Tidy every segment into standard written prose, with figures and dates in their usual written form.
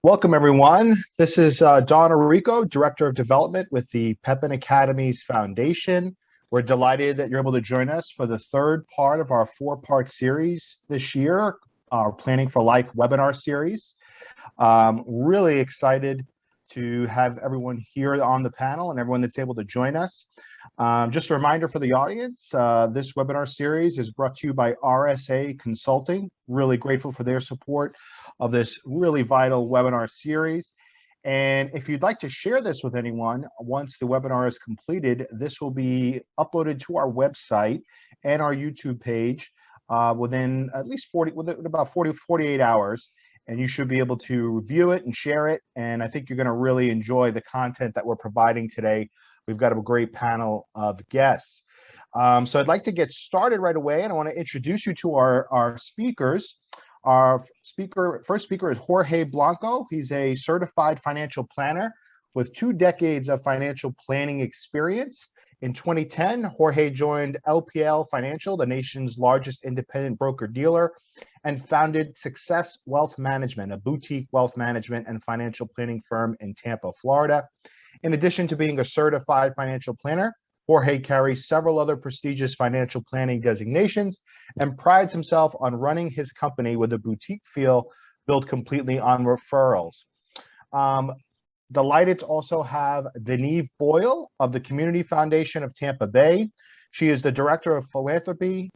Welcome, everyone. This is Don Arrico, Director of Development with the Pepin Academies Foundation. We're delighted that you're able to join us for the third part of our four-part series this year, our Planning for Life webinar series. Really excited to have everyone here on the panel and everyone that's able to join us. Just a reminder for the audience, this webinar series is brought to you by RSA Consulting. Really grateful for their support of this really vital webinar series. And if you'd like to share this with anyone, once the webinar is completed, this will be uploaded to our website and our YouTube page within at least 48 hours. And you should be able to review it and share it. And I think you're going to really enjoy the content that we're providing today. We've got a great panel of guests. So I'd like to get started right away, and I want to introduce you to our speakers. Our first speaker is Jorge Blanco. He's a certified financial planner with 2 decades of financial planning experience. In 2010, Jorge joined LPL Financial, the nation's largest independent broker-dealer, and founded Success Wealth Management, a boutique wealth management and financial planning firm in Tampa, Florida. In addition to being a certified financial planner, Jorge carries several other prestigious financial planning designations and prides himself on running his company with a boutique feel built completely on referrals. Delighted to also have Deneve Boyle of the Community Foundation of Tampa Bay. She is the Director of Philanthropy.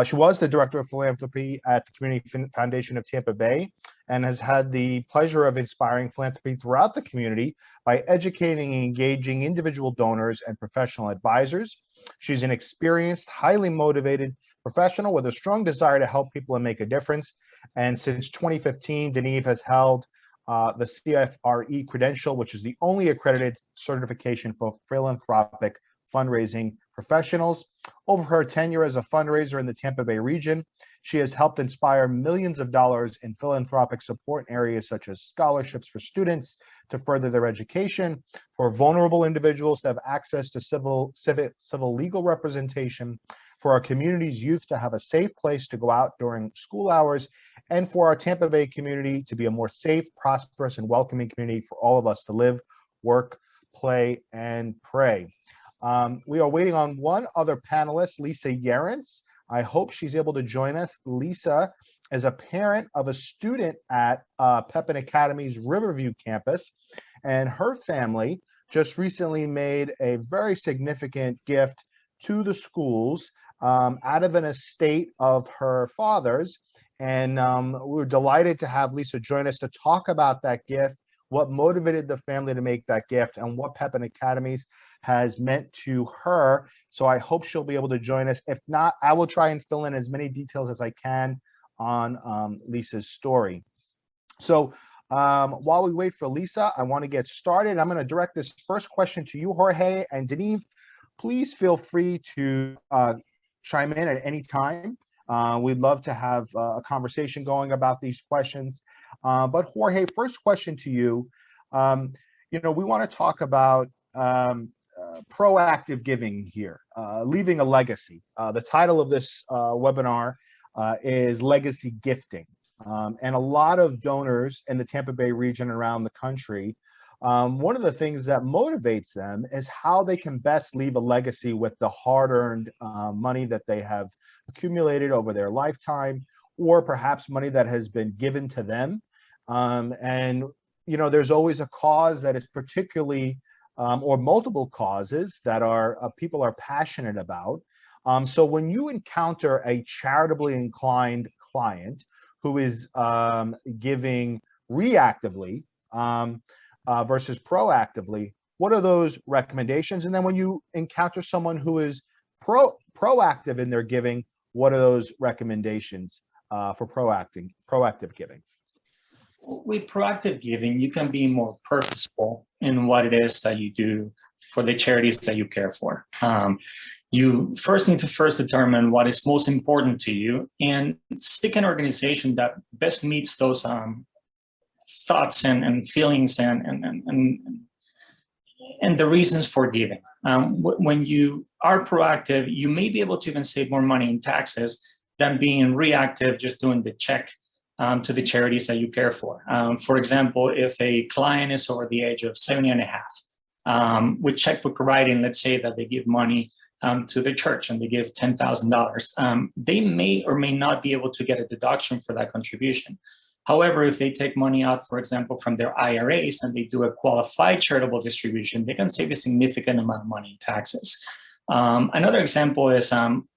She was the Director of Philanthropy at the Community Foundation of Tampa Bay and has had the pleasure of inspiring philanthropy throughout the community by educating and engaging individual donors and professional advisors. She's an experienced, highly motivated professional with a strong desire to help people and make a difference. And since 2015, Deneve has held the CFRE credential, which is the only accredited certification for philanthropic fundraising professionals. Over her tenure as a fundraiser in the Tampa Bay region, she has helped inspire millions of dollars in philanthropic support in areas such as scholarships for students to further their education, for vulnerable individuals to have access to civil legal representation, for our community's youth to have a safe place to go out during school hours, and for our Tampa Bay community to be a more safe, prosperous, and welcoming community for all of us to live, work, play, and pray. We are waiting on one other panelist, Lisa Yarens. I hope she's able to join us. Lisa is a parent of a student at Pepin Academy's Riverview campus, and her family just recently made a very significant gift to the schools out of an estate of her father's. And we're delighted to have Lisa join us to talk about that gift, what motivated the family to make that gift, and what Pepin Academies has meant to her. So I hope she'll be able to join us. If not, I will try and fill in as many details as I can on Lisa's story. So while we wait for Lisa, I want to get started. I'm going to direct this first question to you, Jorge, and Deneve. Please feel free to chime in at any time. We'd love to have a conversation going about these questions. But Jorge, first question to you. We want to talk about proactive giving here, leaving a legacy. The title of this webinar is Legacy Gifting. And a lot of donors in the Tampa Bay region and around the country, one of the things that motivates them is how they can best leave a legacy with the hard-earned money that they have accumulated over their lifetime, or perhaps money that has been given to them. There's always a cause that is particularly or multiple causes that people are passionate about. So when you encounter a charitably inclined client who is giving reactively versus proactively, what are those recommendations? And then when you encounter someone who is proactive in their giving, what are those recommendations for proactive giving? With proactive giving, you can be more purposeful in what it is that you do for the charities that you care for. You first need to determine what is most important to you and seek an organization that best meets those thoughts and feelings and the reasons for giving. When you are proactive, you may be able to even save more money in taxes than being reactive, just doing the check to the charities that you care for. For example, if a client is over the age of 70 and a half, with checkbook writing, let's say that they give money to the church and they give $10,000, they may or may not be able to get a deduction for that contribution. However, if they take money out, for example, from their IRAs and they do a qualified charitable distribution, they can save a significant amount of money in taxes. Another example is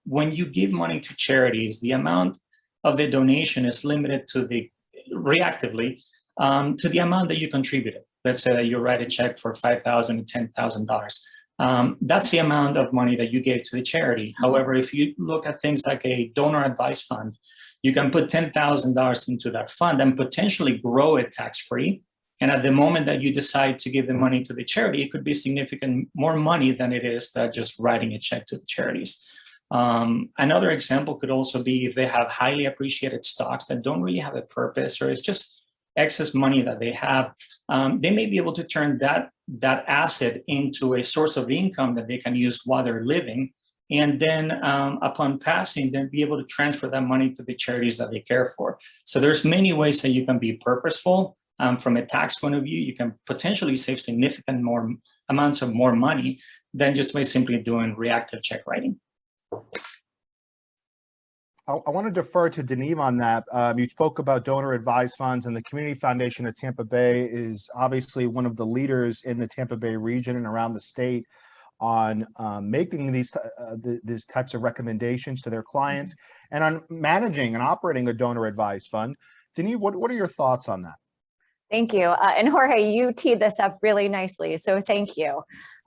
when you give money to charities, the amount of the donation is limited to the reactively to the amount that you contributed. Let's say that you write a check for $5,000 to $10,000. That's the amount of money that you gave to the charity. However, if you look at things like a donor advised fund, you can put $10,000 into that fund and potentially grow it tax-free. And at the moment that you decide to give the money to the charity, it could be significant more money than it is that just writing a check to the charities. Another example could also be if they have highly appreciated stocks that don't really have a purpose, or it's just excess money that they have, they may be able to turn that asset into a source of income that they can use while they're living. And then upon passing, then be able to transfer that money to the charities that they care for. So there's many ways that you can be purposeful. From a tax point of view, you can potentially save significant more amounts of more money than just by simply doing reactive check writing. I want to defer to Deneve on that. You spoke about donor advised funds, and the Community Foundation of Tampa Bay is obviously one of the leaders in the Tampa Bay region and around the state on making these types of recommendations to their clients and on managing and operating a donor advised fund. Deneve, what are your thoughts on that? Thank you. And Jorge, you teed this up really nicely, so thank you.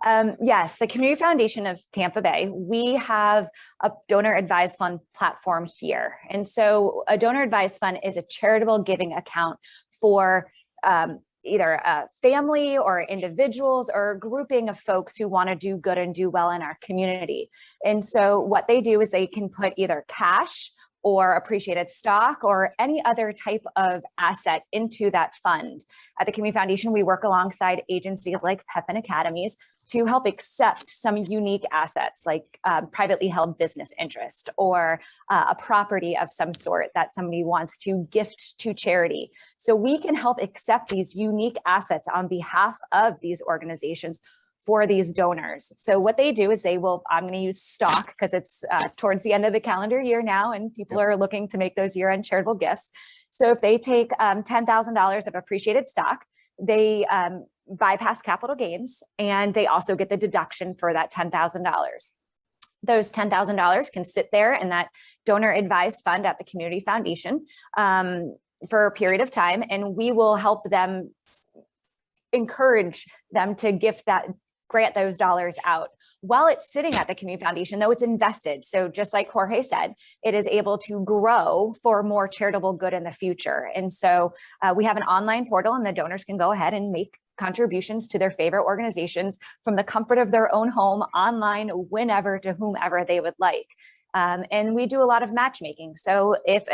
Yes, the Community Foundation of Tampa Bay, we have a donor advised fund platform here. And so a donor advised fund is a charitable giving account for either a family or individuals or a grouping of folks who want to do good and do well in our community. And so what they do is they can put either cash or appreciated stock or any other type of asset into that fund. At the Community Foundation, we work alongside agencies like Pepin Academies to help accept some unique assets like privately held business interest or a property of some sort that somebody wants to gift to charity. So we can help accept these unique assets on behalf of these organizations for these donors. So what they do is they will, I'm going to use stock because it's towards the end of the calendar year now and people are looking to make those year-end charitable gifts. So if they take $10,000 of appreciated stock, they bypass capital gains and they also get the deduction for that $10,000. Those $10,000 can sit there in that donor advised fund at the Community Foundation for a period of time, and we will help them encourage them to grant those dollars out. While it's sitting at the Community Foundation, though, it's invested. So just like Jorge said, it is able to grow for more charitable good in the future. And so we have an online portal and the donors can go ahead and make contributions to their favorite organizations from the comfort of their own home, online, whenever, to whomever they would like. And we do a lot of matchmaking. So if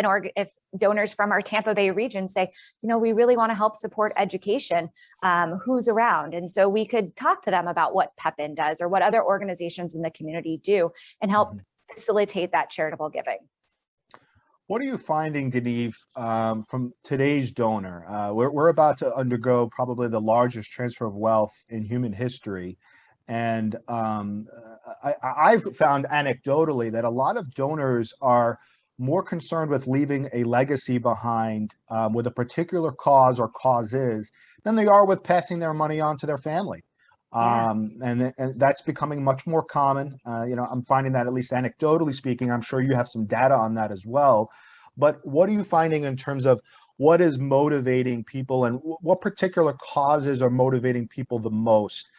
donors from our Tampa Bay region say, you know, we really want to help support education, who's around? And so we could talk to them about what Pepin does or what other organizations in the community do and help facilitate that charitable giving. What are you finding, Deneve, from today's donor? We're about to undergo probably the largest transfer of wealth in human history. And I've found anecdotally that a lot of donors are more concerned with leaving a legacy behind with a particular cause or causes than they are with passing their money on to their family. And that's becoming much more common. You know, I'm finding that, at least anecdotally speaking. I'm sure you have some data on that as well. But what are you finding in terms of what is motivating people and what particular causes are motivating people the most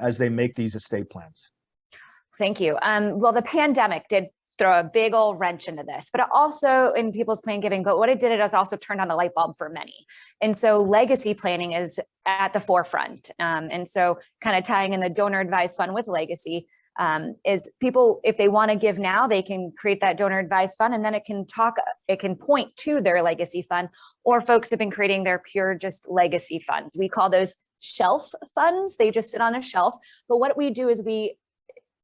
as they make these estate plans? Thank you. Well, the pandemic did throw a big old wrench into this, but it also in people's plan giving, but what it did, it has also turned on the light bulb for many. And so legacy planning is at the forefront. And so kind of tying in the donor advised fund with legacy is people, if they want to give now, they can create that donor advised fund and then it can point to their legacy fund, or folks have been creating their pure just legacy funds. We call those shelf funds. They just sit on a shelf. But what we do is we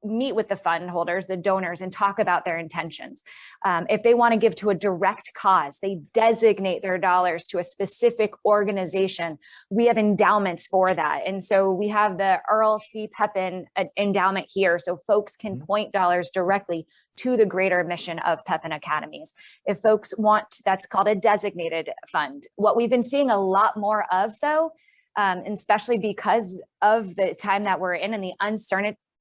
meet with the fund holders, the donors, and talk about their intentions. If they want to give to a direct cause, they designate their dollars to a specific organization. We have endowments for that. And so we have the Earl C. Pepin endowment here. So folks can point dollars directly to the greater mission of Pepin Academies. If folks want, that's called a designated fund. What we've been seeing a lot more of, though, and especially because of the time that we're in and the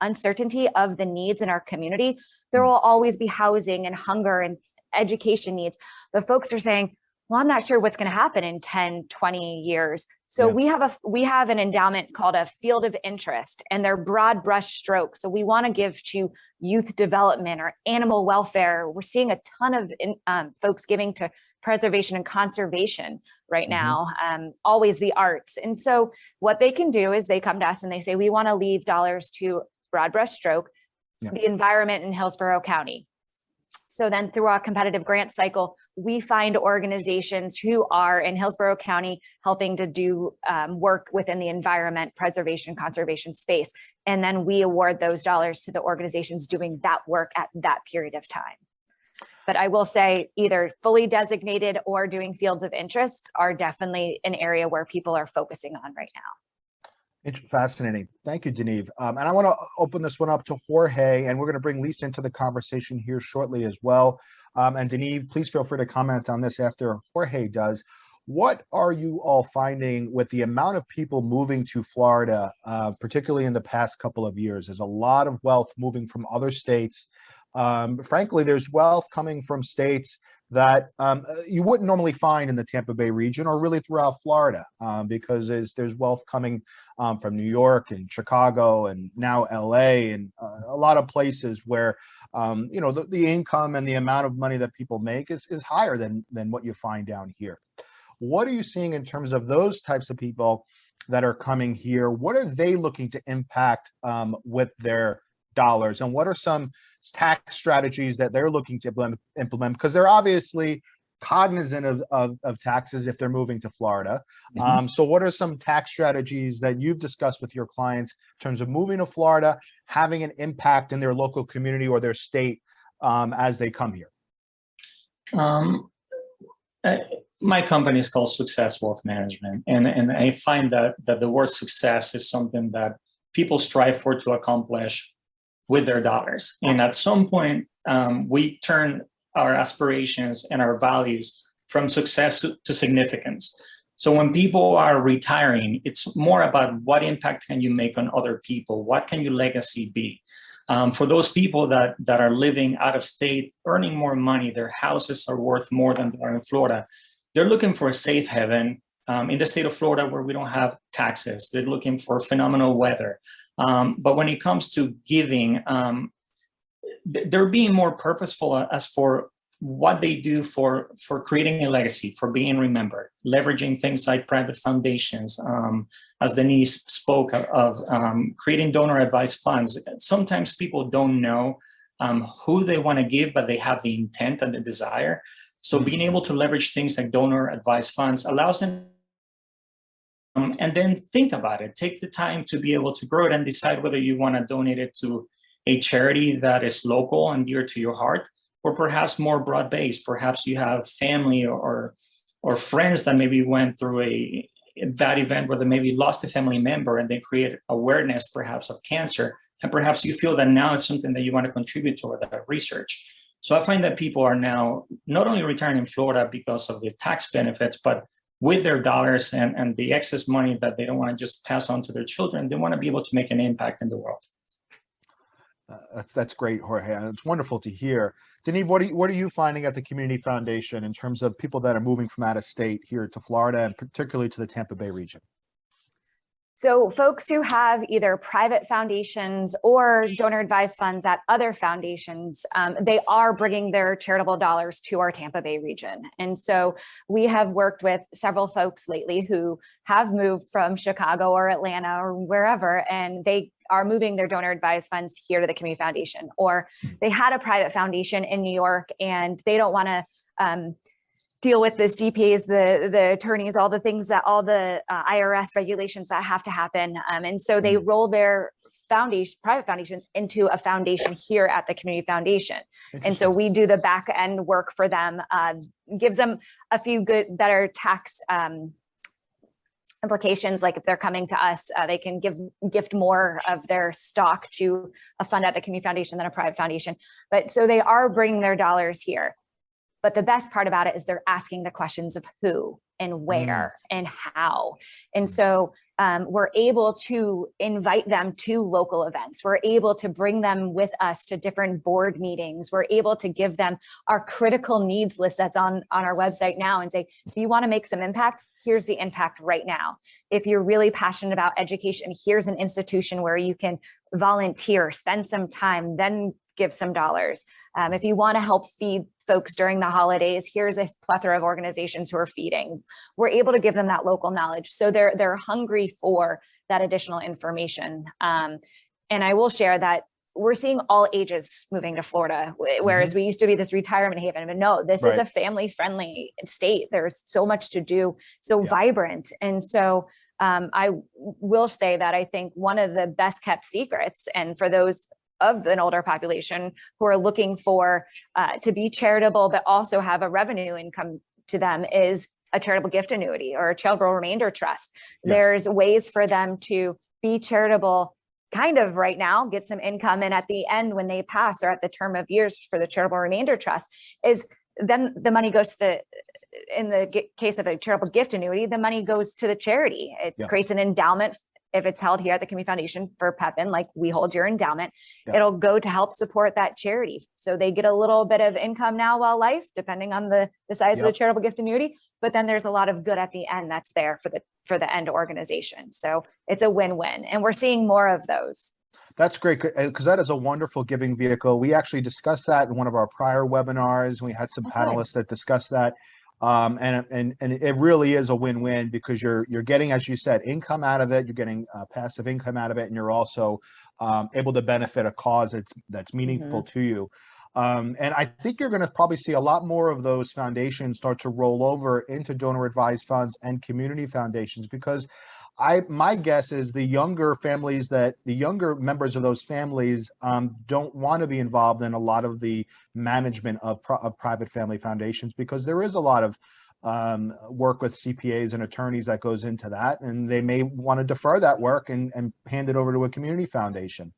uncertainty of the needs in our community, there will always be housing and hunger and education needs. But folks are saying, well, I'm not sure what's going to happen in 10, 20 years. So we have an endowment called a field of interest, and they're broad brush strokes. So we want to give to youth development or animal welfare. We're seeing a ton of folks giving to preservation and conservation right now, always the arts. And so what they can do is they come to us and they say, we want to leave dollars to broad brush stroke, the environment in Hillsborough County. So then through our competitive grant cycle, we find organizations who are in Hillsborough County helping to do work within the environment, preservation, conservation space. And then we award those dollars to the organizations doing that work at that period of time. But I will say either fully designated or doing fields of interest are definitely an area where people are focusing on right now. Fascinating. Thank you, Deneve. And I want to open this one up to Jorge, and we're going to bring Lisa into the conversation here shortly as well. And Deneve, please feel free to comment on this after Jorge does. What are you all finding with the amount of people moving to Florida, particularly in the past couple of years? There's a lot of wealth moving from other states. Frankly, there's wealth coming from states that you wouldn't normally find in the Tampa Bay region or really throughout Florida, because there's wealth coming from New York and Chicago and now LA and a lot of places where the income and the amount of money that people make is higher than what you find down here. What are you seeing in terms of those types of people that are coming here? What are they looking to impact with their dollars, and what are some tax strategies that they're looking to implement? Because they're obviously cognizant of taxes if they're moving to Florida. So what are some tax strategies that you've discussed with your clients in terms of moving to Florida, having an impact in their local community or their state as they come here? My company is called Success Wealth Management, and I find that the word success is something that people strive for to accomplish with their dollars. And at some point, we turn our aspirations and our values from success to significance. So when people are retiring, it's more about what impact can you make on other people? What can your legacy be? For those people that are living out of state, earning more money, their houses are worth more than they are in Florida. They're looking for a safe haven in the state of Florida where we don't have taxes. They're looking for phenomenal weather. But when it comes to giving, they're being more purposeful as for what they do for creating a legacy, for being remembered, leveraging things like private foundations, as Denise spoke of, creating donor advised funds. Sometimes people don't know who they want to give, but they have the intent and the desire. So being able to leverage things like donor advised funds allows them and then think about it, take the time to be able to grow it and decide whether you want to donate it to a charity that is local and dear to your heart, or perhaps more broad-based. Perhaps you have family or friends that maybe went through that event where they maybe lost a family member and they create awareness perhaps of cancer. And perhaps you feel that now it's something that you want to contribute toward that research. So I find that people are now not only retiring in Florida because of the tax benefits, but with their dollars and the excess money that they don't want to just pass on to their children, they want to be able to make an impact in the world. That's great, Jorge, and it's wonderful to hear. Deneve, what are you finding at the Community Foundation in terms of people that are moving from out of state here to Florida and particularly to the Tampa Bay region? So folks who have either private foundations or donor advised funds at other foundations, they are bringing their charitable dollars to our Tampa Bay region. And so we have worked with several folks lately who have moved from Chicago or Atlanta or wherever, and they are moving their donor advised funds here to the Community Foundation, or they had a private foundation in New York and they don't want to deal with the CPAs, the attorneys, all the things that all the IRS regulations that have to happen. And so they roll their private foundations into a foundation here at the Community Foundation. And so Interesting. we do the back end work for them, gives them a few better tax implications. Like if they're coming to us, they can gift more of their stock to a fund at the Community Foundation than a private foundation. But so they are bringing their dollars here. But the best part about it is they're asking the questions of who and where and how. And so we're able to invite them to local events. We're able to bring them with us to different board meetings. We're able to give them our critical needs list that's on our website now and say, if you want to make some impact, here's the impact right now. If you're really passionate about education, here's an institution where you can volunteer, spend some time, then give some dollars. If you want to help feed folks during the holidays, here's a plethora of organizations who are feeding. We're able to give them that local knowledge. So they're hungry for that additional information. And I will share that we're seeing all ages moving to Florida, whereas we used to be this retirement haven. But no, this is a family-friendly state. There's so much to do, so vibrant. And so I will say that I think one of the best kept secrets, and for those of an older population who are looking for to be charitable, but also have a revenue income to them, is a charitable gift annuity or a charitable remainder trust. There's ways for them to be charitable kind of right now, get some income, and at the end when they pass or at the term of years for the charitable remainder trust, is then the money goes to in the case of a charitable gift annuity, the money goes to the charity. It creates an endowment. If it's held here at the Community Foundation for Pepin, like we hold your endowment, it'll go to help support that charity. So they get a little bit of income now while life, depending on the size of the charitable gift annuity. But then there's a lot of good at the end that's there for the end organization. So it's a win-win, and we're seeing more of those. That's great, because that is a wonderful giving vehicle. We actually discussed that in one of our prior webinars. We had some panelists that discussed that. And it really is a win-win, because you're getting, as you said, income out of it, you're getting passive income out of it, and you're also able to benefit a cause that's meaningful to you. And I think you're going to probably see a lot more of those foundations start to roll over into donor advised funds and community foundations, because my guess is the younger members of those families don't want to be involved in a lot of the management of private family foundations, because there is a lot of work with CPAs and attorneys that goes into that, and they may want to defer that work and hand it over to a community foundation.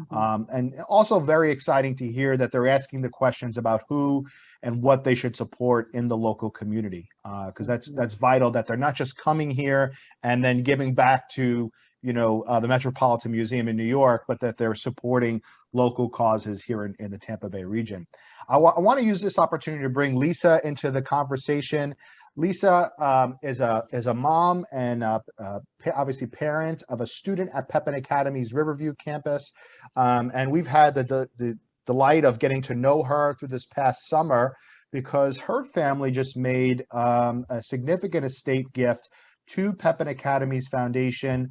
And also very exciting to hear that they're asking the questions about who and what they should support in the local community, because that's vital, that they're not just coming here and then giving back to the Metropolitan Museum in New York, but that they're supporting local causes here in the Tampa Bay region. I want to use this opportunity to bring Lisa into the conversation. Lisa is a mom and obviously parent of a student at Pepin Academy's Riverview campus, and we've had the delight of getting to know her through this past summer, because her family just made a significant estate gift to Pepin Academy's foundation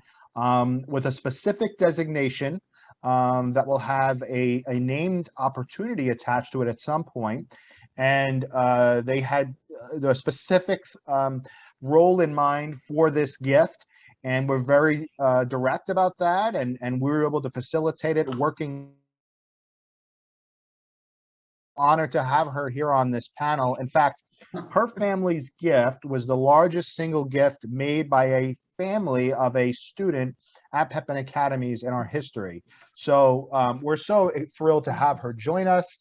with a specific designation that will have a named opportunity attached to it at some point. And they had the specific role in mind for this gift, and we're very direct about that, and we were able to facilitate it, working. Honored to have her here on this panel. In fact, her family's gift was the largest single gift made by a family of a student at Pepin Academies in our history. So we're so thrilled to have her join us.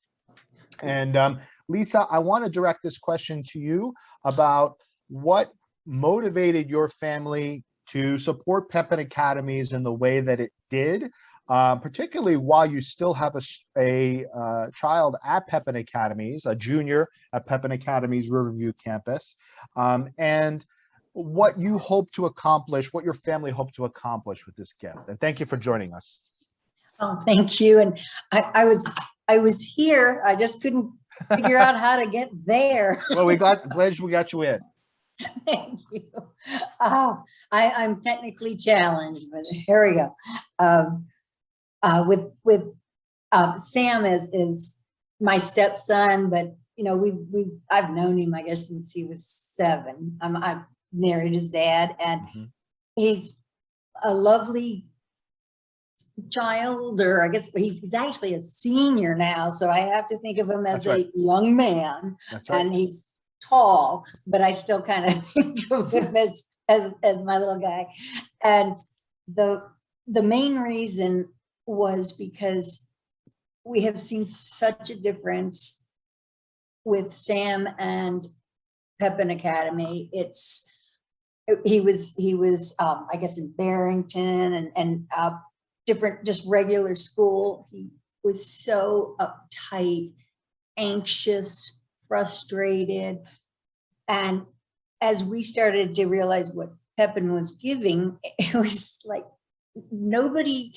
And Lisa, I want to direct this question to you about what motivated your family to support Pepin Academies in the way that it did, particularly while you still have a child at Pepin Academies, a junior at Pepin Academies Riverview campus, and what you hope to accomplish, what your family hoped to accomplish with this gift. And thank you for joining us. Oh, thank you. And I was here. I just couldn't figure out how to get there. Well, glad we got you in. Thank you. I'm technically challenged, but here we go. With Sam is my stepson, but I've known him, I guess, since he was 7. I married his dad, and he's a lovely child, or I guess he's actually a senior now, so I have to think of him as That's right. a young man, That's right. and he's tall, but I still kind of think of him as my little guy. And the main reason was because we have seen such a difference with Sam and Pepin Academy. He was I guess in Barrington and different, just regular school. He was so uptight, anxious, frustrated. And as we started to realize what Pepin was giving, it was like nobody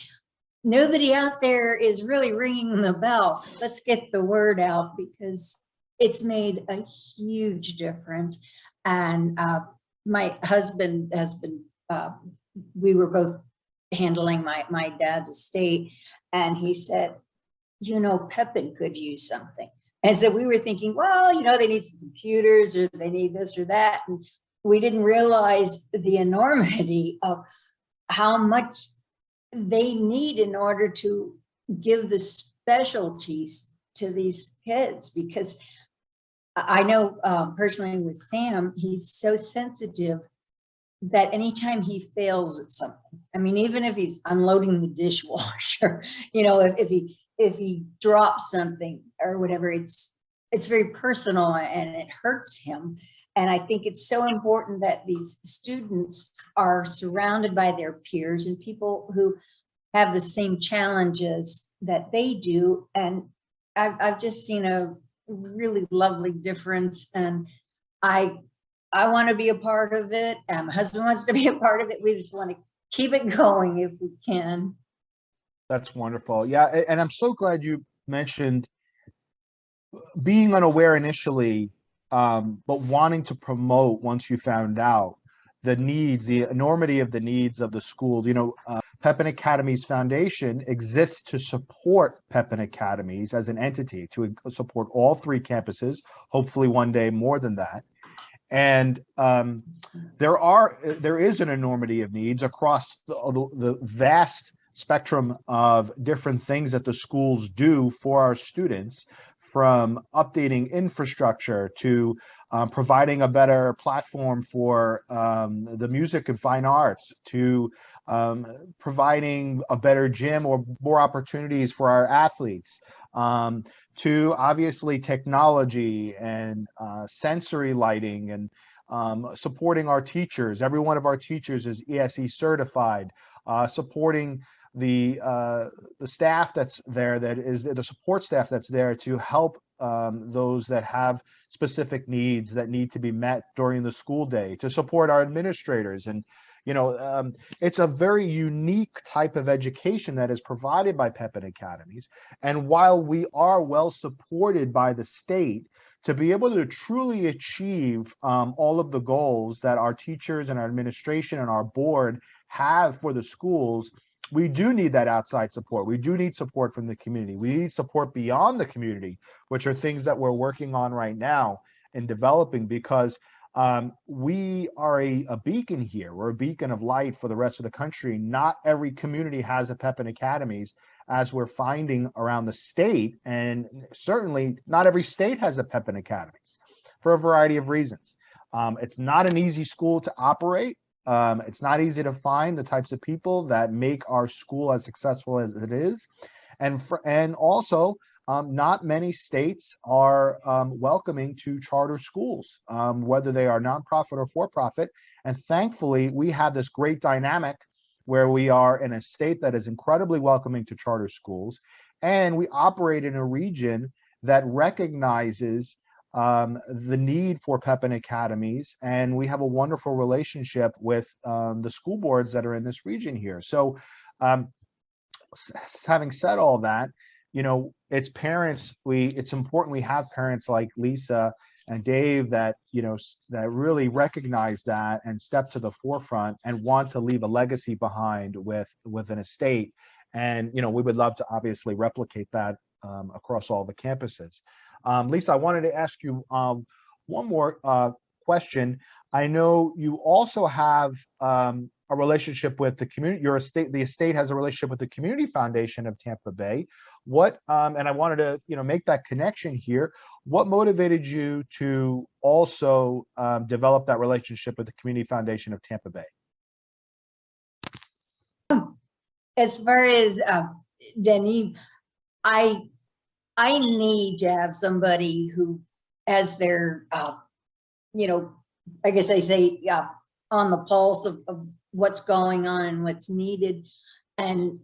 out there is really ringing the bell. Let's get the word out, because it's made a huge difference. And my husband has been, we were both handling my dad's estate, and he said, Pepin could use something. And so we were thinking, well, they need some computers, or they need this or that. And we didn't realize the enormity of how much they need in order to give the specialties to these kids. Because I know personally with Sam, he's so sensitive that anytime he fails at something, I mean, even if he's unloading the dishwasher, if he drops something or whatever, it's very personal and it hurts him. And I think it's so important that these students are surrounded by their peers and people who have the same challenges that they do. And I've just seen a really lovely difference, and I want to be a part of it, and my husband wants to be a part of it. We just want to keep it going if we can. That's wonderful. Yeah, and I'm so glad you mentioned being unaware initially, but wanting to promote once you found out the needs, the enormity of the needs of the school. Pepin Academy's foundation exists to support Pepin Academies as an entity, to support all 3 campuses, hopefully one day more than that. And there is an enormity of needs across the vast spectrum of different things that the schools do for our students, from updating infrastructure to providing a better platform for the music and fine arts, to providing a better gym or more opportunities for our athletes, to obviously technology and sensory lighting, and supporting our teachers. Every one of our teachers is ESE certified, supporting the staff that's there, that is the support staff that's there to help those that have specific needs that need to be met during the school day, to support our administrators. And it's a very unique type of education that is provided by Pepin Academies. And while we are well supported by the state to be able to truly achieve all of the goals that our teachers and our administration and our board have for the schools, we do need that outside support. We do need support from the community. We need support beyond the community, which are things that we're working on right now and developing, because we are a beacon here. We're a beacon of light for the rest of the country. Not every community has a Pepin Academies, as we're finding around the state, and certainly not every state has a Pepin Academies for a variety of reasons. It's not an easy school to operate. It's not easy to find the types of people that make our school as successful as it is. And also, not many states are welcoming to charter schools, whether they are nonprofit or for-profit. And thankfully, we have this great dynamic where we are in a state that is incredibly welcoming to charter schools, and we operate in a region that recognizes the need for Pepin Academies, and we have a wonderful relationship with the school boards that are in this region here. So having said all that, it's parents, it's important we have parents like Lisa and Dave that that really recognize that and step to the forefront and want to leave a legacy behind with an estate. And we would love to obviously replicate that across all the campuses. Lisa, I wanted to ask you one more question. I know you also have a relationship with the community, the estate has a relationship with the Community Foundation of Tampa Bay. What, and I wanted to, make that connection here. What motivated you to also develop that relationship with the Community Foundation of Tampa Bay? As far as Denise, I need to have somebody who has their, I guess I say, on the pulse of what's going on and what's needed. And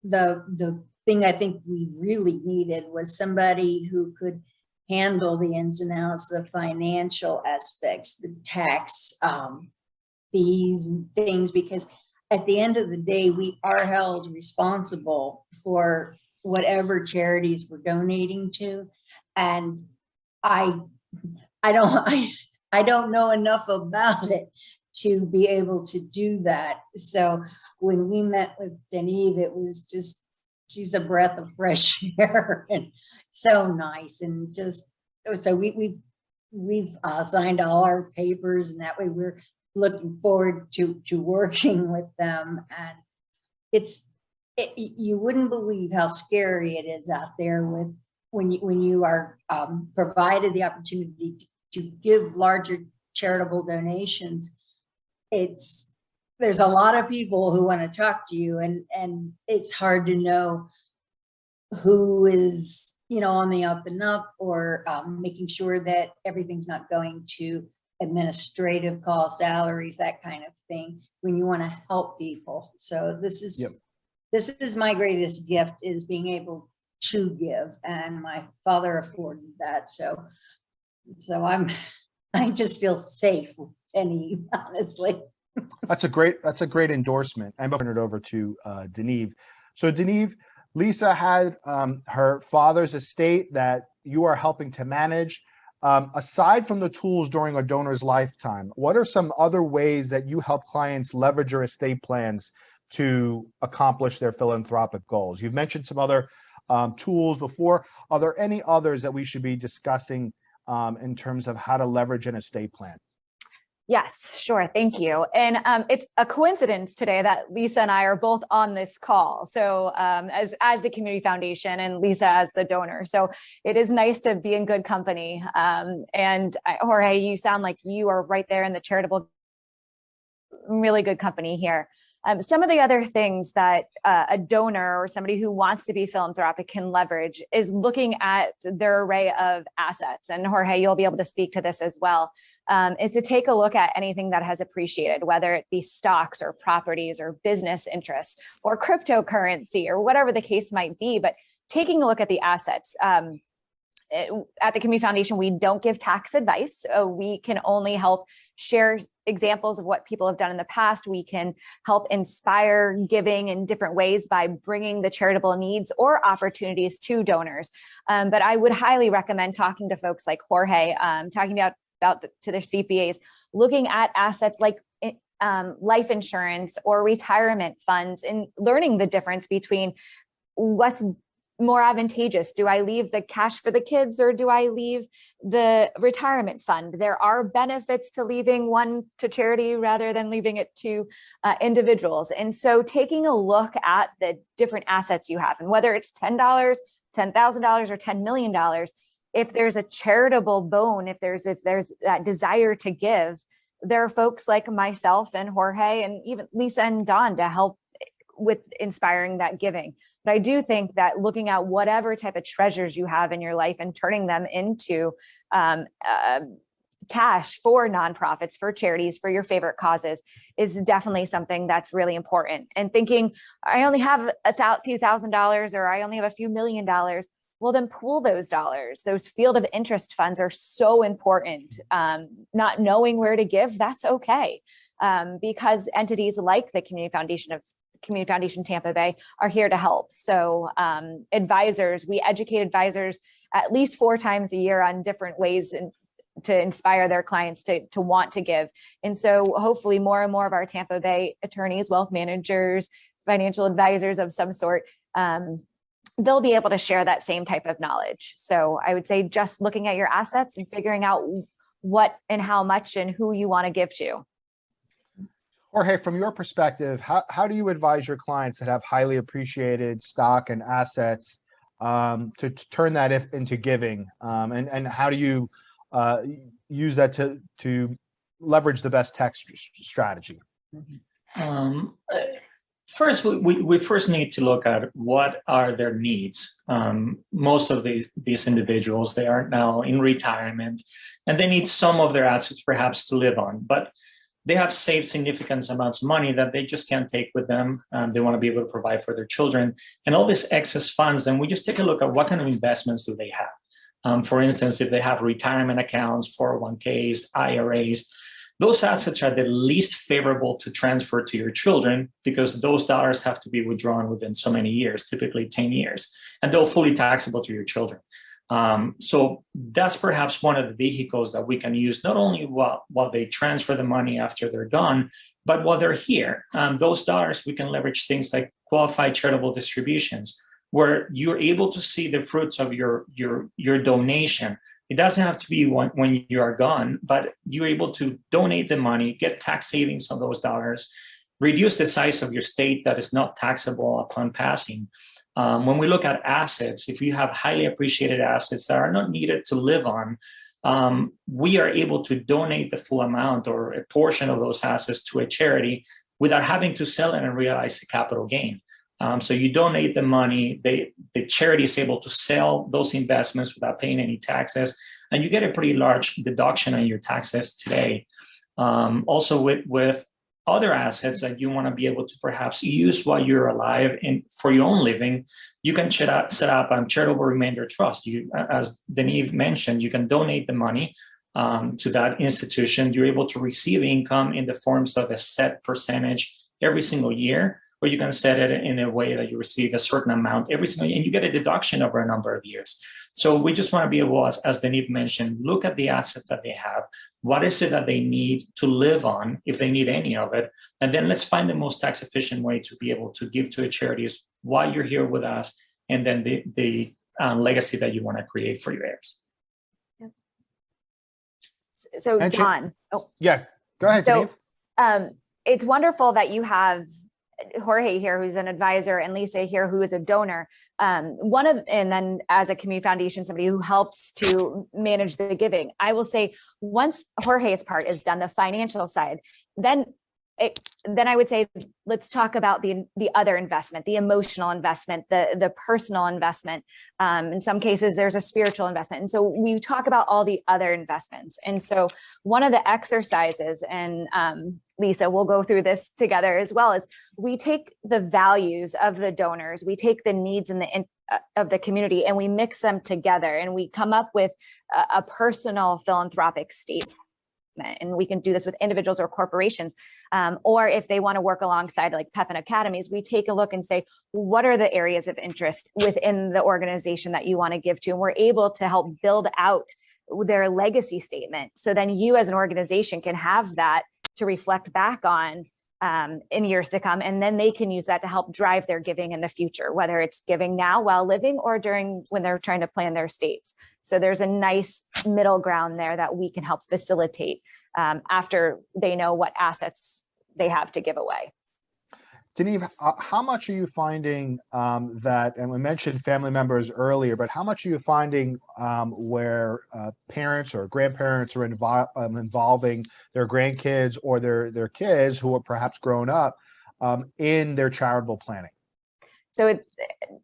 the thing I think we really needed was somebody who could handle the ins and outs, the financial aspects, the tax fees and things, because at the end of the day, we are held responsible for whatever charities we're donating to. And I don't know enough about it to be able to do that. So when we met with Denise, it was just, she's a breath of fresh air and so nice. And just, so we've signed all our papers, and that way we're looking forward to working with them. And you wouldn't believe how scary it is out there with when you are provided the opportunity to give larger charitable donations. There's a lot of people who want to talk to you, and it's hard to know who is, on the up and up, or making sure that everything's not going to administrative costs, salaries, that kind of thing, when you want to help people. So this is my greatest gift, is being able to give, and my father afforded that. So I just feel safe with Denise, honestly. That's a great endorsement. I'm going to turn it over to Denise. So Denise, Lisa had her father's estate that you are helping to manage. Aside from the tools during a donor's lifetime, what are some other ways that you help clients leverage your estate plans to accomplish their philanthropic goals? You've mentioned some other tools before. Are there any others that we should be discussing in terms of how to leverage an estate plan? Yes, sure. Thank you. And it's a coincidence today that Lisa and I are both on this call. So as the Community Foundation, and Lisa as the donor. So it is nice to be in good company. And Jorge, you sound like you are right there in the charitable, really good company here. Some of the other things that a donor or somebody who wants to be philanthropic can leverage is looking at their array of assets. And Jorge, you'll be able to speak to this as well, is to take a look at anything that has appreciated, whether it be stocks or properties or business interests or cryptocurrency or whatever the case might be, but taking a look at the assets. At the Community Foundation, we don't give tax advice. We can only help share examples of what people have done in the past. We can help inspire giving in different ways by bringing the charitable needs or opportunities to donors. But I would highly recommend talking to folks like Jorge, talking to their CPAs, looking at assets like life insurance or retirement funds, and learning the difference between what's more advantageous. Do I leave the cash for the kids, or do I leave the retirement fund? There are benefits to leaving one to charity rather than leaving it to individuals. And so taking a look at the different assets you have, and whether it's $10, $10,000 or $10 million, if there's a charitable bone, if there's that desire to give, there are folks like myself and Jorge and even Lisa and Don to help with inspiring that giving. But I do think that looking at whatever type of treasures you have in your life and turning them into cash for nonprofits, for charities, for your favorite causes is definitely something that's really important. And thinking, I only have a few $1,000s, or I only have a few $1 million. Well, then pool those dollars. Those field of interest funds are so important. Not knowing where to give, that's okay. Because entities like the Community Foundation Tampa Bay are here to help. So advisors, we educate advisors at least 4 times a year on different ways to inspire their clients to want to give. And so hopefully more and more of our Tampa Bay attorneys, wealth managers, financial advisors of some sort, they'll be able to share that same type of knowledge. So I would say just looking at your assets and figuring out what and how much and who you want to give to. Jorge, from your perspective, how do you advise your clients that have highly appreciated stock and assets to turn that into giving? And how do you use that to leverage the best tax strategy? First, we first need to look at what are their needs. Most of these individuals, they are now in retirement and they need some of their assets perhaps to live on, but they have saved significant amounts of money that they just can't take with them. They want to be able to provide for their children and all this excess funds. And we just take a look at what kind of investments do they have. For instance, if they have retirement accounts, 401ks, IRAs, those assets are the least favorable to transfer to your children because those dollars have to be withdrawn within so many years, typically 10 years, and they're fully taxable to your children. So that's perhaps one of the vehicles that we can use, not only while they transfer the money after they're gone, but while they're here. Those dollars, we can leverage things like qualified charitable distributions, where you're able to see the fruits of your donation. It doesn't have to be when you are gone, but you're able to donate the money, get tax savings on those dollars, reduce the size of your state that is not taxable upon passing. When we look at assets, if you have highly appreciated assets that are not needed to live on, we are able to donate the full amount or a portion of those assets to a charity without having to sell it and realize a capital gain. So you donate the money, the charity is able to sell those investments without paying any taxes, and you get a pretty large deduction on your taxes today. Also with other assets that you want to be able to perhaps use while you're alive and for your own living, you can set up a charitable remainder trust. As Denise mentioned, you can donate the money to that institution. You're able to receive income in the forms of a set percentage every single year, or you can set it in a way that you receive a certain amount every single year, and you get a deduction over a number of years. So we just want to be able, as Denise mentioned, look at the assets that they have. What is it that they need to live on, if they need any of it? And then let's find the most tax efficient way to be able to give to a charity while you're here with us, and then the legacy that you want to create for your heirs. So And Don, Yeah, go ahead, so Denise. it's wonderful that you have Jorge here, who's an advisor, and Lisa here, who is a donor. And then as a community foundation, somebody who helps to manage the giving. I will say, once Jorge's part is done, the financial side, then I would say, let's talk about the other investment, the emotional investment, the personal investment. In some cases, there's a spiritual investment. And so we talk about all the other investments. And so one of the exercises, and Lisa, we'll go through this together as well, is we take the values of the donors, we take the needs of the community, and we mix them together, and we come up with a personal philanthropic statement. And we can do this with individuals or corporations, or if they want to work alongside like Pepin Academies, we take a look and say, what are the areas of interest within the organization that you want to give to? And we're able to help build out their legacy statement. So then you as an organization can have that to reflect back on in years to come. And then they can use that to help drive their giving in the future, whether it's giving now while living or when they're trying to plan their estates. So there's a nice middle ground there that we can help facilitate after they know what assets they have to give away. Denise, how much are you finding that, and we mentioned family members earlier, but how much are you finding where parents or grandparents are involving their grandkids or their kids who are perhaps grown up in their charitable planning? So it's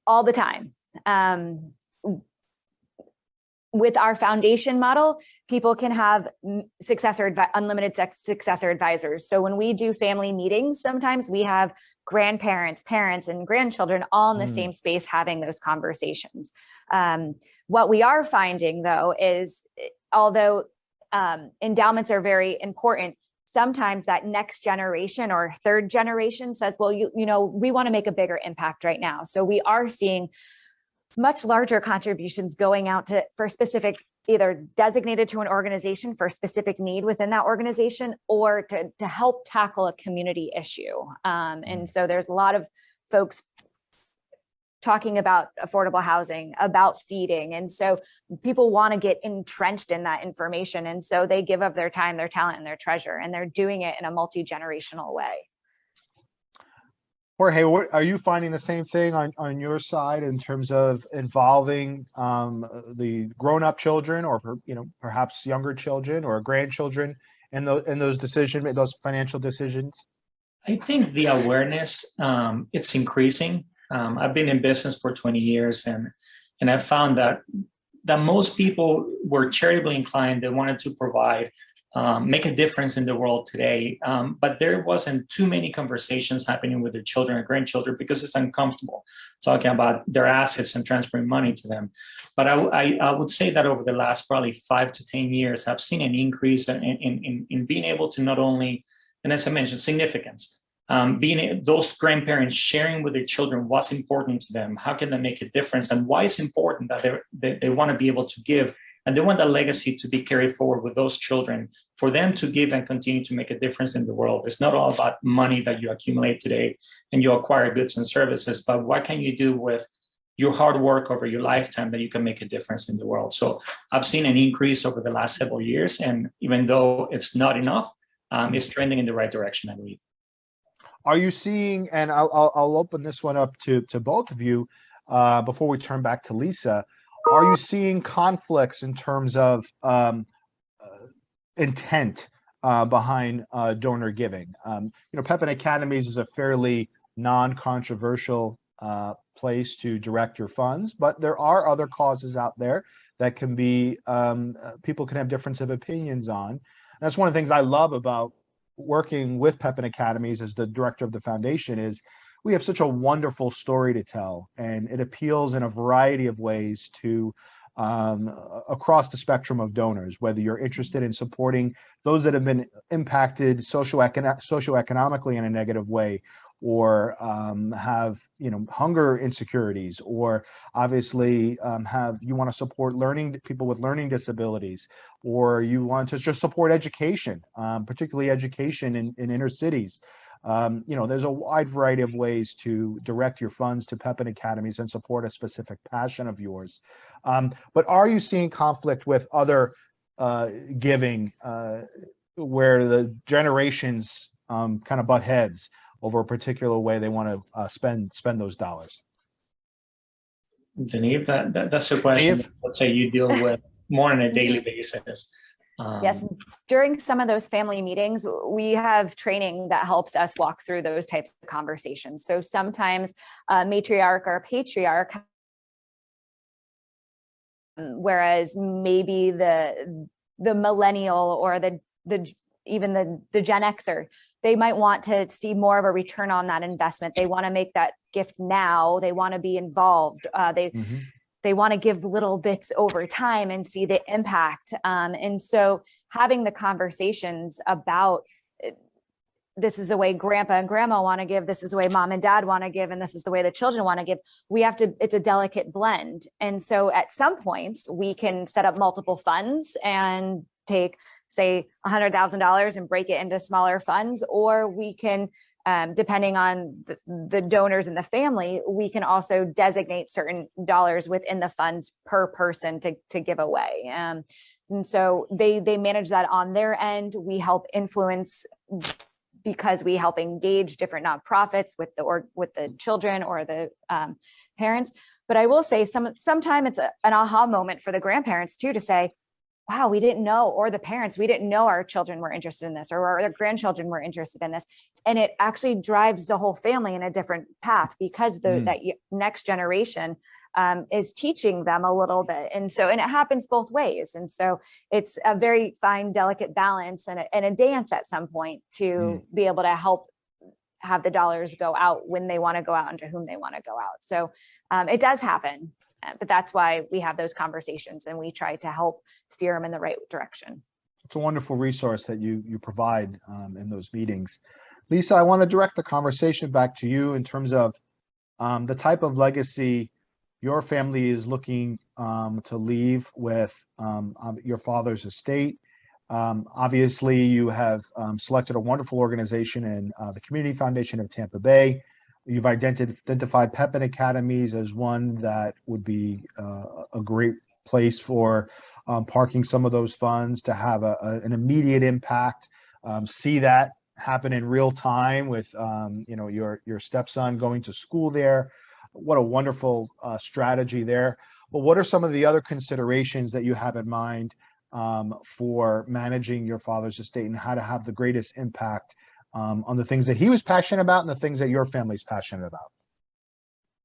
all the time. With our foundation model, people can have unlimited successor advisors. So when we do family meetings, sometimes we have grandparents, parents, and grandchildren all in the same space having those conversations. What we are finding, though, is although endowments are very important, sometimes that next generation or third generation says, well, you know, we want to make a bigger impact right now. So we are seeing much larger contributions going out for specific, either designated to an organization for a specific need within that organization, or to help tackle a community issue. And so there's a lot of folks talking about affordable housing, about feeding. And so people want to get entrenched in that information. And so they give up their time, their talent, and their treasure, and they're doing it in a multi-generational way. Jorge, what, are you finding the same thing on your side in terms of involving the grown-up children, or perhaps younger children or grandchildren in those those financial decisions? I think the awareness, it's increasing. I've been in business for 20 years, and I've found that most people were charitably inclined. They wanted to provide, make a difference in the world today. But there wasn't too many conversations happening with their children or grandchildren because it's uncomfortable talking about their assets and transferring money to them. But I would say that over the last probably 5 to 10 years, I've seen an increase in being able to not only, and as I mentioned, significance. Those grandparents sharing with their children what's important to them, how can they make a difference, and why it's important that they want to be able to give, and they want that legacy to be carried forward with those children, for them to give and continue to make a difference in the world. It's not all about money that you accumulate today and you acquire goods and services, but what can you do with your hard work over your lifetime that you can make a difference in the world. So I've seen an increase over the last several years, and even though it's not enough, it's trending in the right direction, I believe. Are you seeing, and I'll open this one up to both of you before we turn back to Lisa, are you seeing conflicts in terms of intent behind donor giving? Pepin Academies is a fairly non-controversial place to direct your funds, but there are other causes out there that can be, people can have difference of opinions on. That's one of the things I love about working with Pepin Academies as the director of the foundation, is we have such a wonderful story to tell, and it appeals in a variety of ways to across the spectrum of donors, whether you're interested in supporting those that have been impacted socioeconomically in a negative way, or have hunger insecurities, or obviously you want to support people with learning disabilities, or you want to just support education, particularly education in inner cities. There's a wide variety of ways to direct your funds to Pepin Academies and support a specific passion of yours. But are you seeing conflict with other giving where the generations kind of butt heads over a particular way they want to spend those dollars? Denise, that's a question let's say you deal with more on a daily basis. Yes, during some of those family meetings, we have training that helps us walk through those types of conversations. So sometimes a matriarch or a patriarch, whereas maybe the millennial or even the Gen Xer, they might want to see more of a return on that investment. They want to make that gift now. They want to be involved. They want to give little bits over time and see the impact. And so having the conversations about this is the way grandpa and grandma want to give, this is the way mom and dad want to give, and this is the way the children want to give, it's a delicate blend. And so at some points we can set up multiple funds and take, say, $100,000 and break it into smaller funds, or we can, depending on the donors in the family, we can also designate certain dollars within the funds per person to give away. And so they manage that on their end. We help influence because we help engage different nonprofits with the children or the parents. But I will say sometimes it's an aha moment for the grandparents too, to say, wow, we didn't know, or the parents, we didn't know our children were interested in this, or our grandchildren were interested in this. And it actually drives the whole family in a different path because that next generation is teaching them a little bit. And it happens both ways. And so it's a very fine, delicate balance and a dance at some point to be able to help have the dollars go out when they want to go out and to whom they want to go out. So it does happen. But that's why we have those conversations and we try to help steer them in the right direction. It's a wonderful resource that you provide in those meetings. Lisa, I want to direct the conversation back to you in terms of the type of legacy your family is looking to leave with your father's estate. Obviously, you have selected a wonderful organization in the Community Foundation of Tampa Bay. You've identified Pepin Academies as one that would be a great place for parking some of those funds to have an immediate impact, see that happen in real time with, you know, your stepson going to school there. What a wonderful strategy there. But what are some of the other considerations that you have in mind for managing your father's estate and how to have the greatest impact on the things that he was passionate about and the things that your family's passionate about?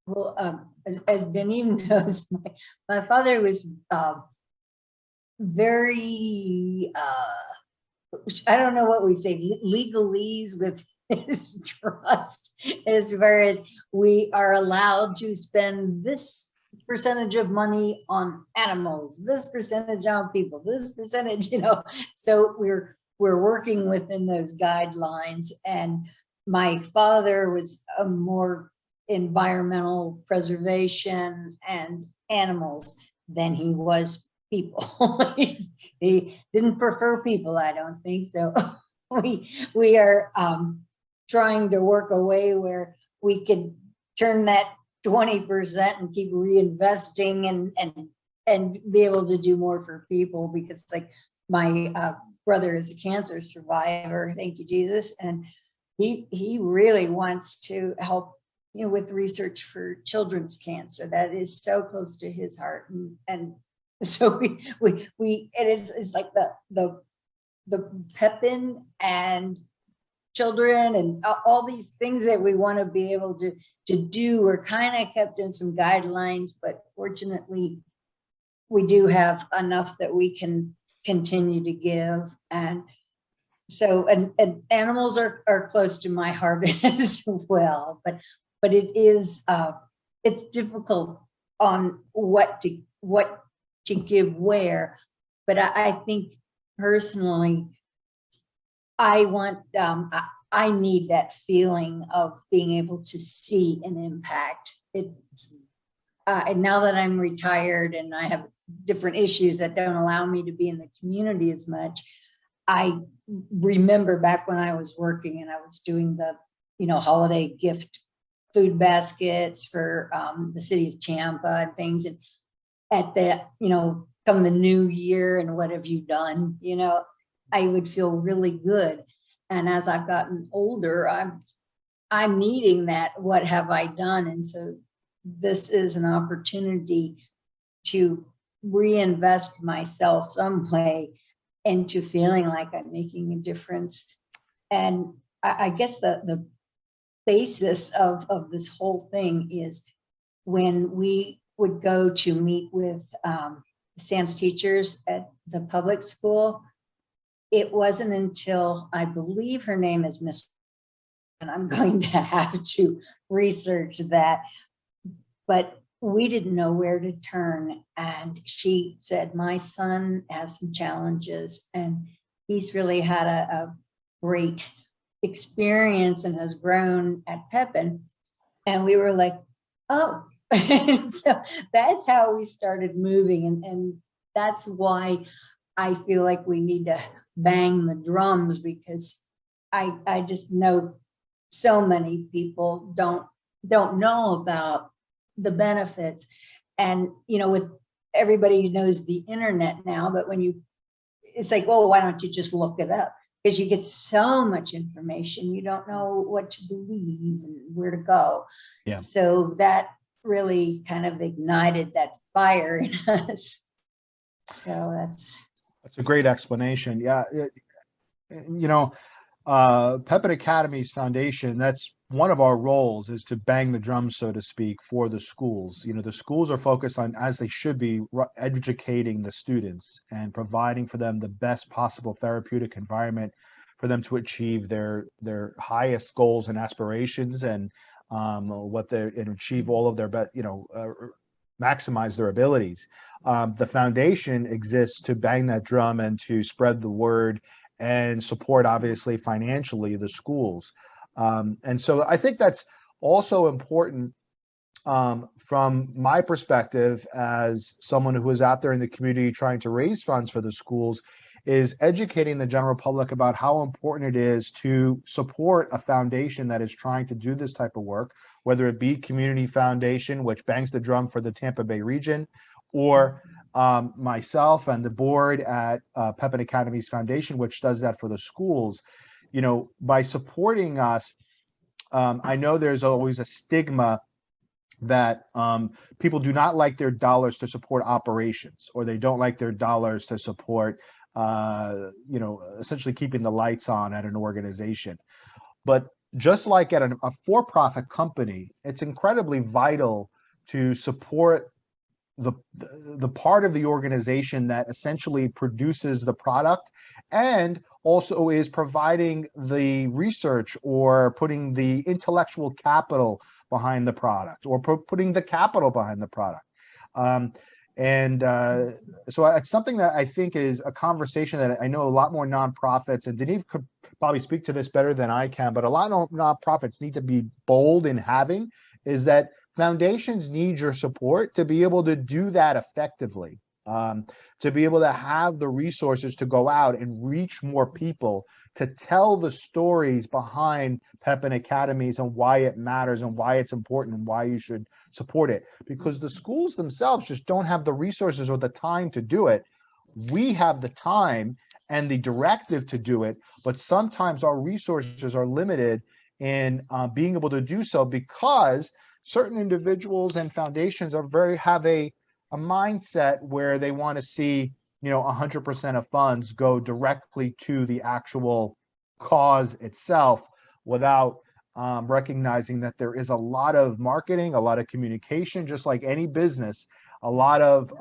Well, as Denis knows, my father was very, I don't know what we say, legalese with his trust, as far as we are allowed to spend this percentage of money on animals, this percentage on people, this percentage, you know. So we're working within those guidelines. And my father was a more environmental preservation and animals than he was people. He didn't prefer people, I don't think so. We are trying to work a way where we could turn that 20% and keep reinvesting and be able to do more for people, because like my brother is a cancer survivor, thank you Jesus, and he really wants to help, you know, with research for children's cancer. That is so close to his heart, and so we it's like the Pepin and children and all these things that we want to be able to do. We're kind of kept in some guidelines, but fortunately we do have enough that we can continue to give. And so, and animals are close to my heart as well, but it is, it's difficult on what to give where. But I think personally, I want, I need that feeling of being able to see an impact. It's, and now that I'm retired and I have different issues that don't allow me to be in the community as much, I remember back when I was working and I was doing the, you know, holiday gift food baskets for the city of Tampa and things. And at the, you know, come the new year and what have you done, you know, I would feel really good. And as I've gotten older, I'm needing that, what have I done? And so this is an opportunity to reinvest myself some way into feeling like I'm making a difference. And I guess the basis of this whole thing is when we would go to meet with SANS teachers at the public school, it wasn't until, I believe her name is Miss, and I'm going to have to research that, but we didn't know where to turn. And she said, my son has some challenges and he's really had a great experience and has grown at Pepin. And we were like, oh, and so that's how we started moving. And that's why I feel like we need to bang the drums, because I just know so many people don't know about the benefits. And, you know, with everybody knows the internet now, but when you, it's like, well, why don't you just look it up? Because you get so much information, you don't know what to believe and where to go. Yeah. So that really kind of ignited that fire in us. So That's a great explanation. Yeah. You know, Pepin Academy's foundation, that's one of our roles, is to bang the drum, so to speak, for the schools. You know, the schools are focused on, as they should be, educating the students and providing for them the best possible therapeutic environment for them to achieve their highest goals and aspirations, and and achieve all of their best, you know, maximize their abilities. The foundation exists to bang that drum and to spread the word and support, obviously, financially, the schools. And so I think that's also important from my perspective as someone who is out there in the community trying to raise funds for the schools, is educating the general public about how important it is to support a foundation that is trying to do this type of work, whether it be Community Foundation, which bangs the drum for the Tampa Bay region, or myself and the board at Pepin Academy's foundation, which does that for the schools. you know, by supporting us, I know there's always a stigma that people do not like their dollars to support operations, or they don't like their dollars to support, you know, essentially keeping the lights on at an organization. But just like at a for-profit company, it's incredibly vital to support the part of the organization that essentially produces the product, and also is providing the research or putting the intellectual capital behind the product, or putting the capital behind the product. So it's something that I think is a conversation that I know a lot more nonprofits, and Denise could probably speak to this better than I can, but a lot of nonprofits need to be bold in having, is that foundations need your support to be able to do that effectively, to be able to have the resources to go out and reach more people, to tell the stories behind Pepin Academies and why it matters and why it's important and why you should support it. Because the schools themselves just don't have the resources or the time to do it. We have the time and the directive to do it, but sometimes our resources are limited in being able to do so, because certain individuals and foundations have a mindset where they want to see, you know, 100% of funds go directly to the actual cause itself, without recognizing that there is a lot of marketing, a lot of communication, just like any business, a lot of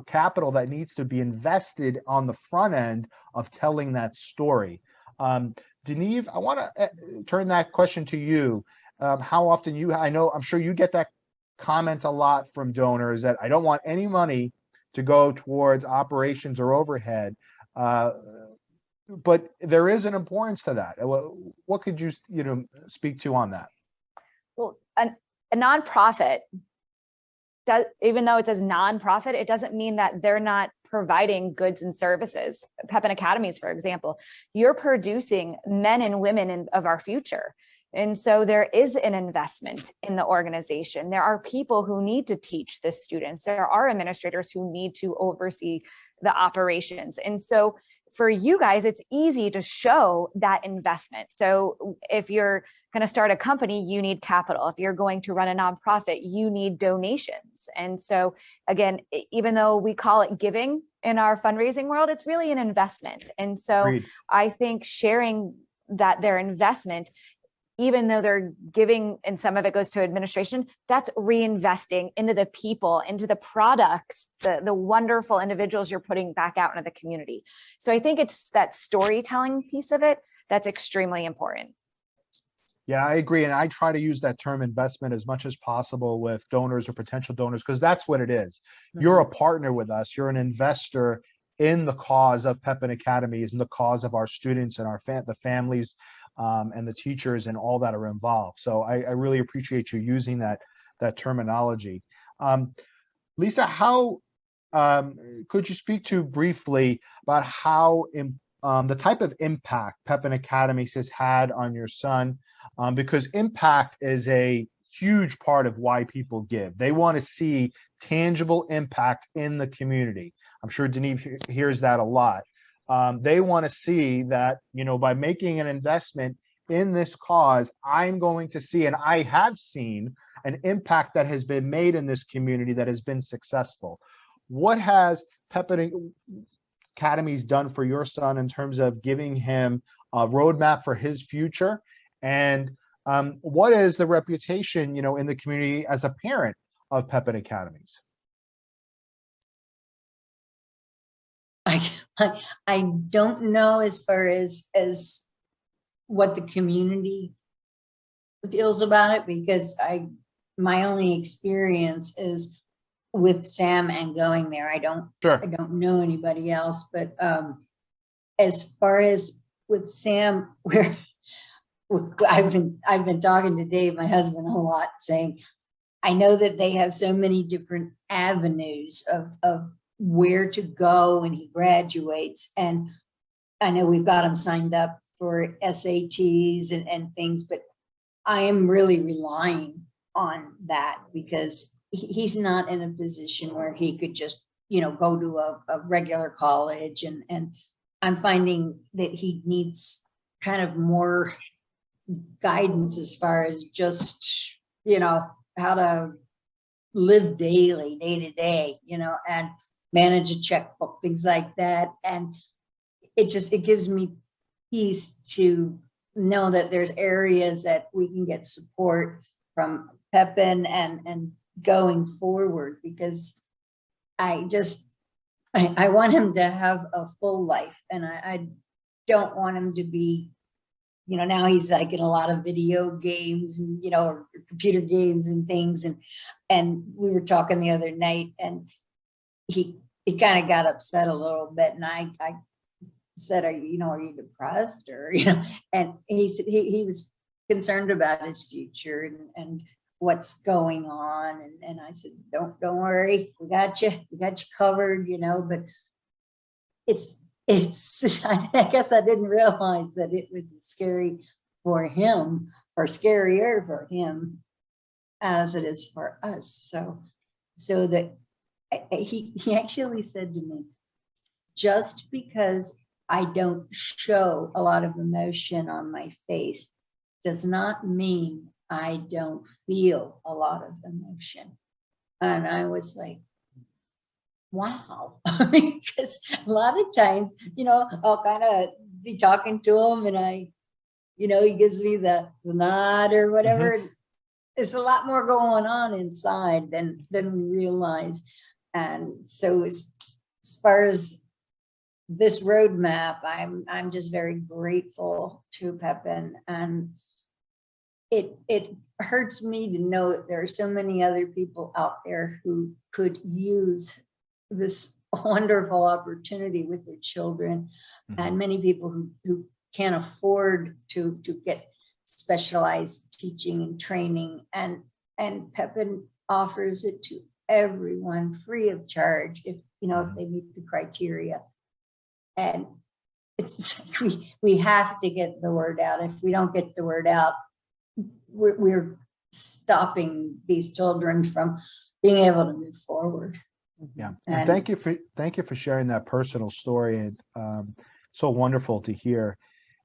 capital that needs to be invested on the front end of telling that story. Deneve, I want to turn that question to you. How often I'm sure you get that comment a lot from donors, that I don't want any money to go towards operations or overhead. But there is an importance to that. What could you speak to on that? Well, a nonprofit, even though it says nonprofit, it doesn't mean that they're not providing goods and services. Pepin Academies, for example, you're producing men and women of our future. And so there is an investment in the organization. There are people who need to teach the students. There are administrators who need to oversee the operations. And so for you guys, it's easy to show that investment. So if you're going to start a company, you need capital. If you're going to run a nonprofit, you need donations. And so again, even though we call it giving in our fundraising world, it's really an investment. And so Agreed. I think sharing that their investment, even though they're giving and some of it goes to administration, that's reinvesting into the people, into the products, the wonderful individuals you're putting back out into the community. So I think it's that storytelling piece of it that's extremely important. Yeah, I agree. And I try to use that term investment as much as possible with donors or potential donors, because that's what it is. You're a partner with us. You're an investor in the cause of Pepin Academies and the cause of our students and the families and the teachers and all that are involved. So I really appreciate you using that terminology. Lisa, how could you speak to briefly about how the type of impact Pepin Academies has had on your son? Because impact is a huge part of why people give. They want to see tangible impact in the community. I'm sure Deneve hears that a lot. They want to see that, by making an investment in this cause, I'm going to see, and I have seen, an impact that has been made in this community that has been successful. What has Pepin Academies done for your son in terms of giving him a roadmap for his future? And what is the reputation, in the community as a parent of Pepin Academies? I don't know as far as what the community feels about it, because my only experience is with Sam and going there. I don't know anybody else, but as far as with Sam, where I've been talking to Dave, my husband, a lot, saying I know that they have so many different avenues of where to go when he graduates. And I know we've got him signed up for SATs and things, but I am really relying on that, because he's not in a position where he could just, go to a regular college. And I'm finding that he needs kind of more guidance as far as just, how to live daily, day to day, and manage a checkbook, things like that. And it gives me peace to know that there's areas that we can get support from Pepin and going forward, because I want him to have a full life, and I don't want him to be, now he's like in a lot of video games and, or computer games and things. And we were talking the other night, and he kind of got upset a little bit. And I said, are you depressed, or, and he said he was concerned about his future and what's going on. And I said, don't worry, we got you covered, but it's, I guess I didn't realize that it was scary for him, or scarier for him as it is for us. So that he actually said to me, just because I don't show a lot of emotion on my face does not mean I don't feel a lot of emotion. And I was like, wow, because a lot of times, I'll kind of be talking to him, and he gives me the nod or whatever. Mm-hmm. There's a lot more going on inside than we realize. And so as far as this roadmap, I'm just very grateful to Pepin, and it hurts me to know that there are so many other people out there who could use this wonderful opportunity with their children, Mm-hmm. and many people who can't afford to get specialized teaching and training, and Pepin offers it to everyone free of charge if they meet the criteria. And it's we have to get the word out. If we don't get the word out, we're stopping these children from being able to move forward. Yeah, and thank you for sharing that personal story, and so wonderful to hear.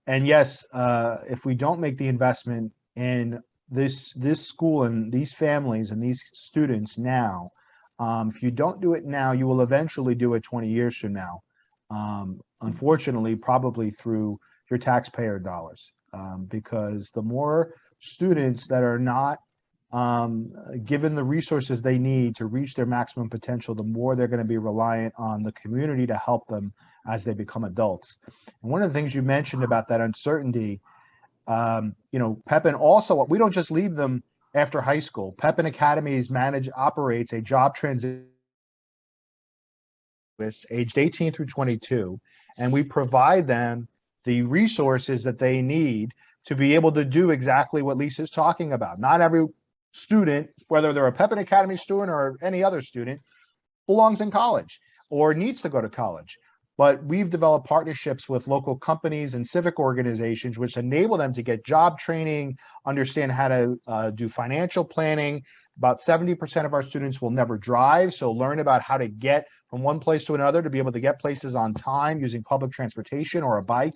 And yes, if we don't make the investment in this school and these families and these students now, if you don't do it now, you will eventually do it 20 years from now. Unfortunately, probably through your taxpayer dollars, because the more students that are not given the resources they need to reach their maximum potential, the more they're going to be reliant on the community to help them as they become adults. And one of the things you mentioned about that uncertainty, Pepin also, we don't just leave them after high school. Pepin Academies operates a job transition aged 18 through 22, and we provide them the resources that they need to be able to do exactly what Lisa's talking about. Not every student, whether they're a Pepin Academy student or any other student, belongs in college or needs to go to college. But we've developed partnerships with local companies and civic organizations, which enable them to get job training, understand how to do financial planning. About 70% of our students will never drive, so learn about how to get from one place to another to be able to get places on time using public transportation or a bike.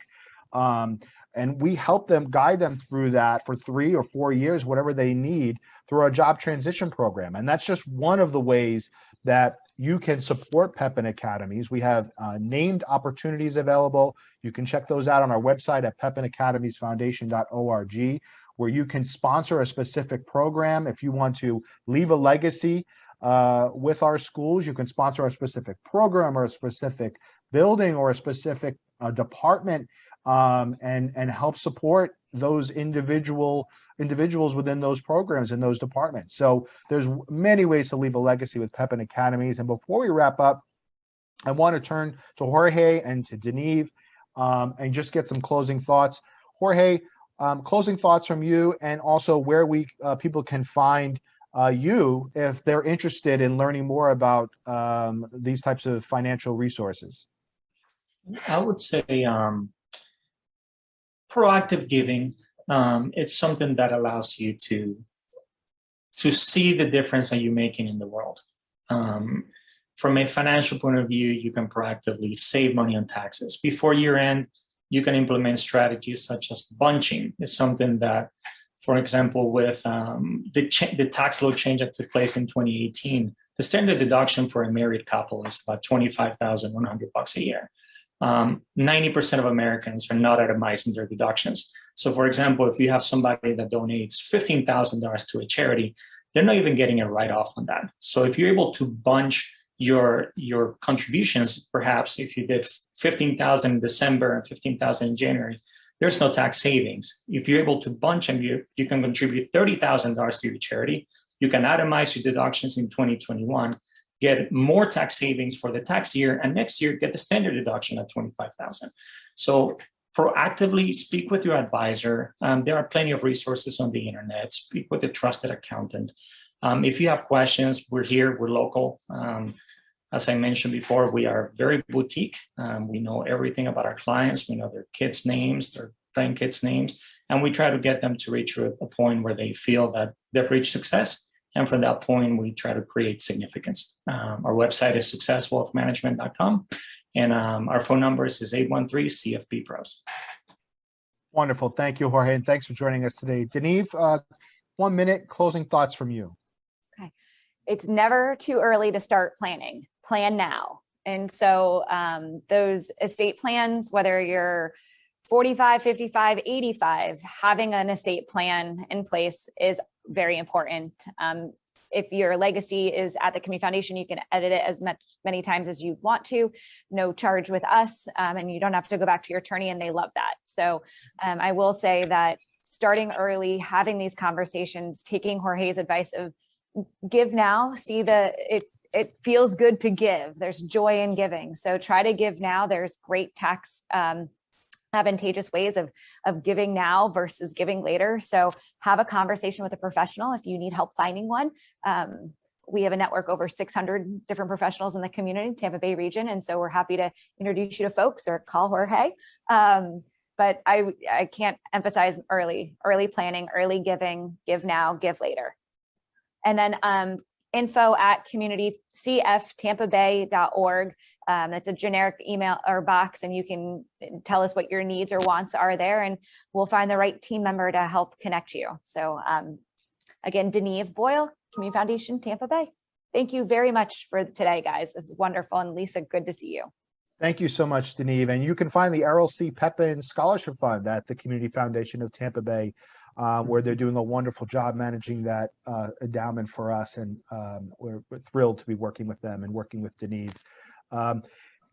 And we help them, guide them through that for 3 or 4 years, whatever they need, through our job transition program. And that's just one of the ways that you can support Pepin Academies. We have named opportunities available. You can check those out on our website at pepinacademiesfoundation.org, where you can sponsor a specific program. If you want to leave a legacy with our schools, you can sponsor a specific program or a specific building or a specific department, and help support those individuals within those programs and those departments. So there's many ways to leave a legacy with Pepin Academies. And before we wrap up, I want to turn to Jorge and to Deneve and just get some closing thoughts. Jorge, closing thoughts from you, and also where people can find you if they're interested in learning more about these types of financial resources. I would say proactive giving. It's something that allows you to see the difference that you're making in the world. From a financial point of view, you can proactively save money on taxes. Before year end, you can implement strategies such as bunching. Is something that, for example, with the tax law change that took place in 2018, the standard deduction for a married couple is about $25,100 a year. 90% of Americans are not itemizing their deductions. So for example, if you have somebody that donates $15,000 to a charity, they're not even getting a write-off on that. So if you're able to bunch your contributions, perhaps if you did 15,000 in December and 15,000 in January, there's no tax savings. If you're able to bunch them, you can contribute $30,000 to your charity. You can itemize your deductions in 2021, get more tax savings for the tax year, and next year get the standard deduction at $25,000. So proactively speak with your advisor. There are plenty of resources on the internet. Speak with a trusted accountant. If you have questions, we're here, we're local. As I mentioned before, we are very boutique. We know everything about our clients. We know their kids' names, their grandkids' names, and we try to get them to reach a point where they feel that they've reached success. And from that point, we try to create significance. Our website is successwealthmanagement.com, and our phone number is 813-CFP-PROS. Wonderful. Thank you, Jorge, and thanks for joining us today. Deneve, 1 minute closing thoughts from you. Okay. It's never too early to start planning. Plan now. And so those estate plans, whether you're 45, 55, 85, having an estate plan in place is very important. If your legacy is at the Community Foundation, you can edit it as many times as you want to, no charge with us, and you don't have to go back to your attorney, and they love that. So I will say that starting early, having these conversations, taking Jorge's advice of give now, see it feels good to give. There's joy in giving. So try to give now. There's great tax advantageous ways of giving now versus giving later. So have a conversation with a professional if you need help finding one. We have a network over 600 different professionals in the community, Tampa Bay region. And so we're happy to introduce you to folks or call Jorge. But I can't emphasize early planning, early giving, give now, give later. And then info@communitycftampabay.org. That's a generic email or box, and you can tell us what your needs or wants are there, and we'll find the right team member to help connect you. So again, Deneve Boyle, Community Foundation, Tampa Bay. Thank you very much for today, guys. This is wonderful. And Lisa, good to see you. Thank you so much, Deneve. And you can find the Errol C. Pepin Scholarship Fund at the Community Foundation of Tampa Bay, where they're doing a wonderful job managing that endowment for us. And we're thrilled to be working with them and working with Deneve.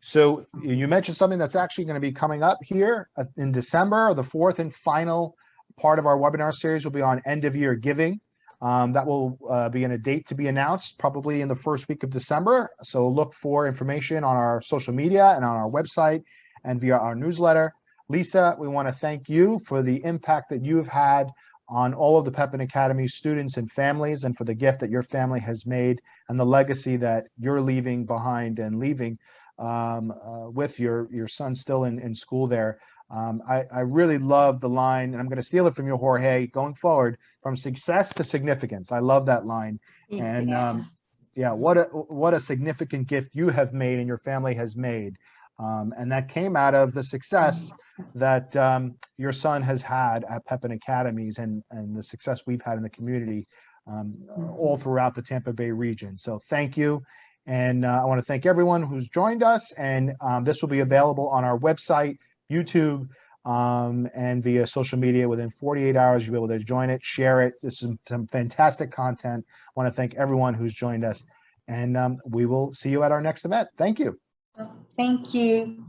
So you mentioned something that's actually going to be coming up here in December. The fourth and final part of our webinar series will be on end of year giving. That will be in a date to be announced probably in the first week of December. So look for information on our social media and on our website and via our newsletter. Lisa, we want to thank you for the impact that you've had on all of the Pepin Academy students and families, and for the gift that your family has made and the legacy that you're leaving behind and leaving with your son still in school there. I really love the line, and I'm going to steal it from you, Jorge, going forward, from success to significance. I love that line. And yeah, what a significant gift you have made and your family has made. And that came out of the success that your son has had at Pepin Academies and the success we've had in the community all throughout the Tampa Bay region. So thank you. And I want to thank everyone who's joined us. And this will be available on our website, YouTube, and via social media. Within 48 hours, you'll be able to join it, share it. This is some fantastic content. I want to thank everyone who's joined us. And we will see you at our next event. Thank you. Thank you.